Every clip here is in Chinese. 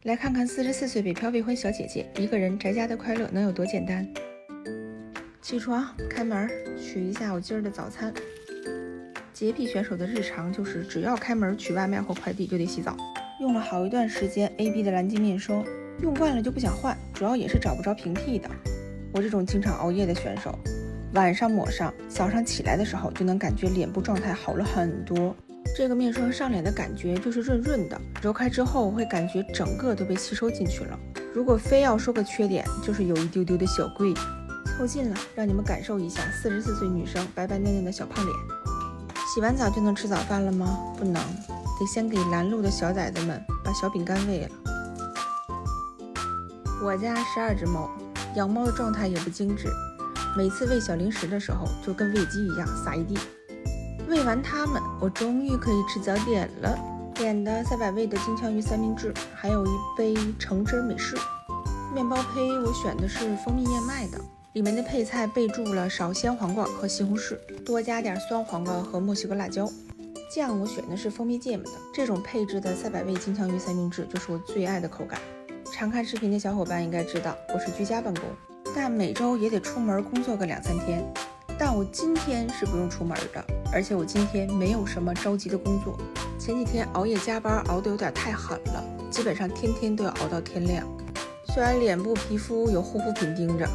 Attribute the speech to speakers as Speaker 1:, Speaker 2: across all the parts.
Speaker 1: 来看看44岁北漂未婚小姐姐一个人宅家的快乐能有多简单。起床，开门，取一下我今儿的早餐。洁癖选手的日常就是只要开门取外卖或快递就得洗澡。用了好一段时间 AB 的蓝鲸面霜，用惯了就不想换，主要也是找不着平替的。我这种经常熬夜的选手，晚上抹上，早上起来的时候就能感觉脸部状态好了很多。这个面霜上脸的感觉就是润润的，揉开之后会感觉整个都被吸收进去了。如果非要说个缺点，就是有一丢丢的小贵。凑近了，让你们感受一下44岁女生白白嫩嫩的小胖脸。洗完澡就能吃早饭了吗？不能，得先给拦路的小崽子们把小饼干喂了。我家12只猫，养猫的状态也不精致，每次喂小零食的时候就跟喂鸡一样撒一地。喂完它们，我终于可以吃早点了。点的300味的金枪鱼三明治，还有一杯橙汁美式。面包胚我选的是蜂蜜燕麦的，里面的配菜备注了少鲜黄瓜和西红柿，多加点酸黄瓜和墨西哥辣椒。酱我选的是蜂蜜芥末的，这种配置的300味金枪鱼三明治就是我最爱的口感。常看视频的小伙伴应该知道，我是居家办公，但每周也得出门工作个2-3天。但我今天是不用出门的，而且我今天没有什么着急的工作。前几天熬夜加班熬得有点太狠了，基本上天天都要熬到天亮。虽然脸部皮肤有护肤品盯着，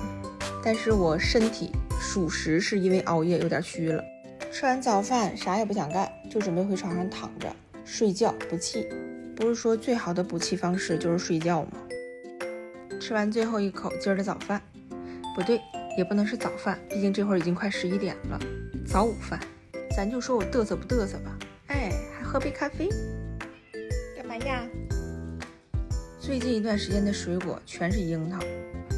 Speaker 1: 但是我身体属实是因为熬夜有点虚了。吃完早饭啥也不想干，就准备回床上躺着睡觉补气。不是说最好的补气方式就是睡觉吗？吃完最后一口今儿的早饭，不对，也不能是早饭，毕竟这会儿已经快11点了。早午饭，咱就说我嘚瑟不嘚瑟吧。哎，还喝杯咖啡，干嘛呀？最近一段时间的水果全是樱桃，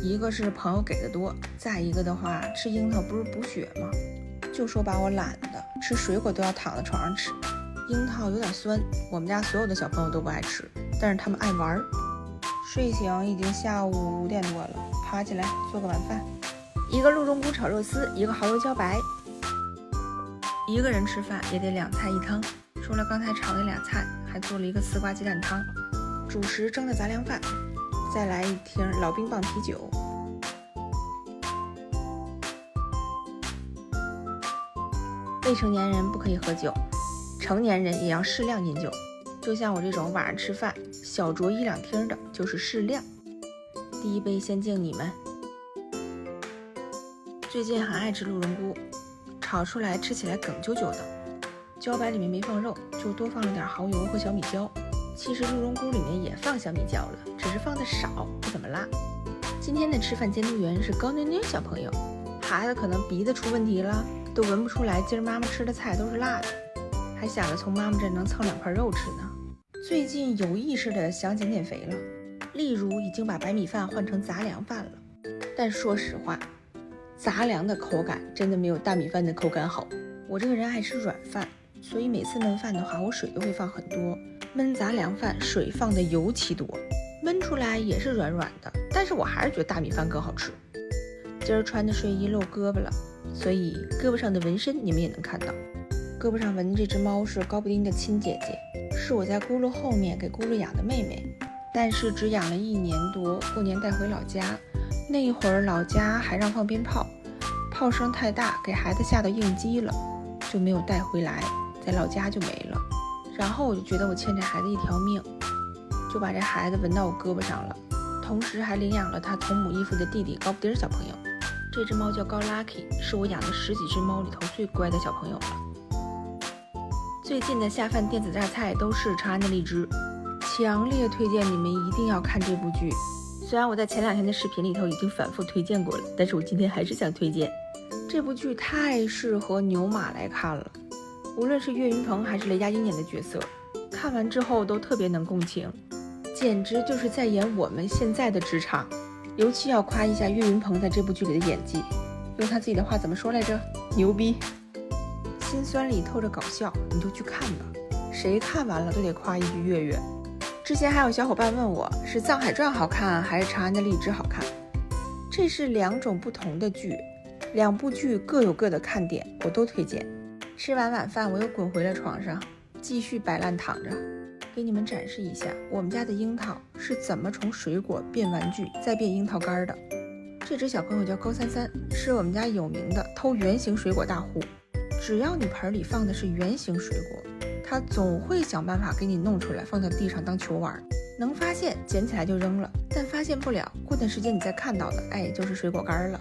Speaker 1: 一个是朋友给的多，再一个的话，吃樱桃不是补血吗？就说把我懒的，吃水果都要躺在床上吃。樱桃有点酸，我们家所有的小朋友都不爱吃，但是他们爱玩。睡醒已经下午5点多了，爬起来做个晚饭，一个鹿茸菇炒肉丝，一个蚝油茭白。一个人吃饭也得2菜1汤，除了刚才炒那俩菜，还做了一个丝瓜鸡蛋汤，主食蒸的杂粮饭，再来一瓶老冰棒啤酒。未成年人不可以喝酒，成年人也要适量饮酒。就像我这种晚上吃饭小酌1-2听的，就是适量。第一杯先敬你们。最近很爱吃鹿茸菇，炒出来吃起来梗啾啾的。茭白里面没放肉，就多放了点蚝油和小米椒。其实鹿茸菇里面也放小米椒了，只是放的少，不怎么辣。今天的吃饭监督员是高妞妞小朋友，孩子可能鼻子出问题了，都闻不出来今儿妈妈吃的菜都是辣的，还想着从妈妈这能蹭2块肉吃呢。最近有意识的想减肥了，例如已经把白米饭换成杂粮饭了。但说实话，杂粮的口感真的没有大米饭的口感好。我这个人爱吃软饭，所以每次焖饭的话，我水都会放很多。焖杂粮饭水放的尤其多，焖出来也是软软的，但是我还是觉得大米饭更好吃。今儿穿的睡衣露胳膊了，所以胳膊上的纹身你们也能看到。胳膊上纹的这只猫是高布丁的亲姐姐，是我在咕噜后面给咕噜养的妹妹，但是只养了1年多，过年带回老家。那一会儿老家还让放鞭炮，炮声太大，给孩子吓到应激了，就没有带回来，在老家就没了。然后我就觉得我欠这孩子一条命，就把这孩子纹到我胳膊上了，同时还领养了他同母异父的弟弟高布丁小朋友。这只猫叫高 Lucky， 是我养的10几只猫里头最乖的小朋友了。最近的下饭电子榨菜都是长安的荔枝，强烈推荐你们一定要看这部剧。虽然我在前2天的视频里头已经反复推荐过了，但是我今天还是想推荐。这部剧太适合牛马来看了，无论是岳云鹏还是雷佳音演的角色，看完之后都特别能共情，简直就是在演我们现在的职场。尤其要夸一下岳云鹏在这部剧里的演技，用他自己的话怎么说来着？牛逼！心酸里透着搞笑，你就去看吧，谁看完了都得夸一句岳岳。之前还有小伙伴问我是《藏海传》好看还是《长安的荔枝》好看，这是2种不同的剧，2部剧各有各的看点，我都推荐。吃完晚饭我又滚回了床上，继续摆烂躺着。给你们展示一下我们家的樱桃是怎么从水果变玩具再变樱桃干的。这只小朋友叫高三三，是我们家有名的偷圆形水果大户。只要你盆里放的是圆形水果，他总会想办法给你弄出来，放在地上当球玩。能发现捡起来就扔了，但发现不了，过段时间你再看到的，就是水果干了。